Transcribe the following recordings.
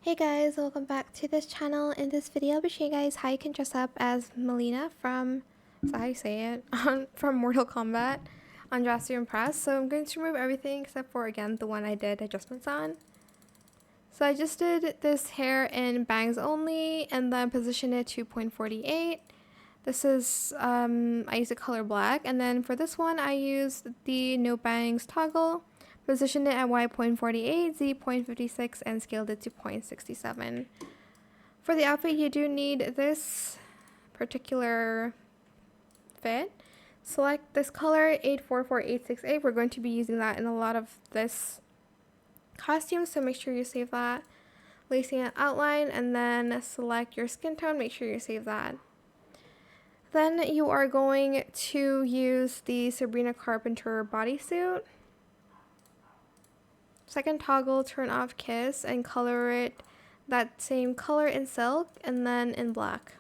Hey guys, welcome back to this channel. In this video, I'll be showing you guys how you can dress up as Mileena from, is that how you say it? From Mortal Kombat on Dress to Impress. So I'm going to remove everything except for, again, the one I did adjustments on. So I just did this hair in bangs only and then position it to 0.48. This is, I used the color black, and then for this one I used the no bangs toggle. Positioned it at Y.48, Z.56, and scaled it to 0.67. For the outfit, you do need this particular fit. Select this color, 844868. We're going to be using that in a lot of this costume, so make sure you save that. Lacing an outline, and then select your skin tone. Make sure you save that. Then you are going to use the Sabrina Carpenter bodysuit. Second toggle, turn off kiss and color it that same color in silk and then in black.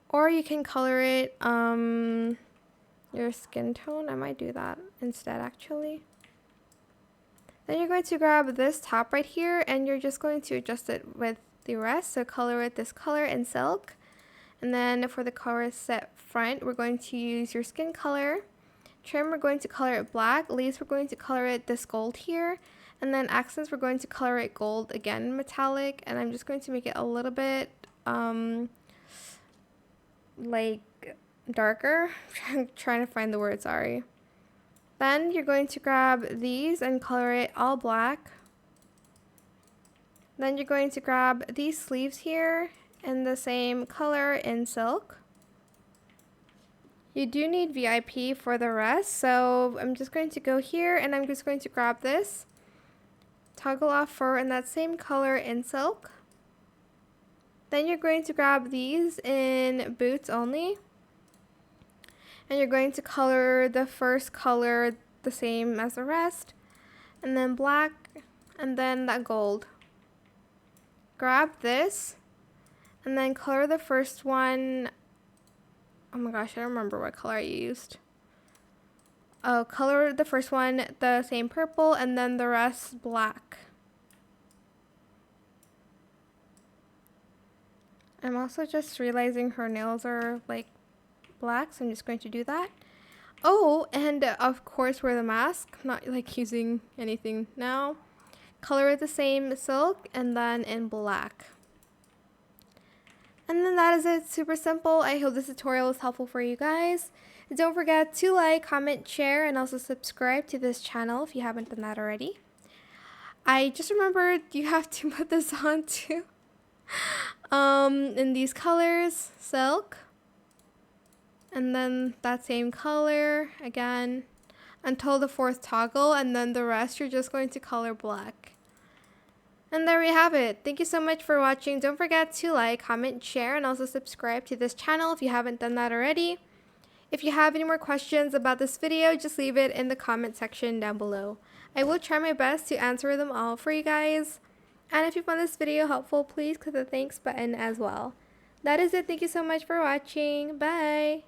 Or you can color it your skin tone. I might do that instead actually. Then you're going to grab this top right here and you're just going to adjust it with the rest. So color it this color in silk. And then for the corset front, we're going to use your skin color. Trim, we're going to color it black. Lace, we're going to color it this gold here. And then accents, we're going to color it gold, again metallic. And I'm just going to make it a little bit like darker. I'm trying to find the word, sorry. Then you're going to grab these and color it all black. Then you're going to grab these sleeves here in the same color in silk. You do need VIP for the rest, so I'm just going to go here and I'm just going to grab this. Toggle off fur in that same color in silk. Then you're going to grab these in boots only. And you're going to color the first color the same as the rest. And then black, and then that gold. Grab this, and then color the first one. Oh my gosh, I don't remember what color I used. Oh, color the first one the same purple and then the rest black. I'm also just realizing her nails are like black, so I'm just going to do that. Oh, and of course wear the mask. I'm not like using anything now. Color it the same silk and then in black. And then that is it, super simple. I hope this tutorial was helpful for you guys. And don't forget to like, comment, share, and also subscribe to this channel if you haven't done that already. I just remembered you have to put this on too. In these colors, silk. And then that same color again until the fourth toggle, and then the rest you're just going to color black. And there we have it. Thank you so much for watching. Don't forget to like, comment, share, and also subscribe to this channel if you haven't done that already. If you have any more questions about this video, just leave it in the comment section down below. I will try my best to answer them all for you guys. And if you found this video helpful, please click the thanks button as well. That is it. Thank you so much for watching. Bye!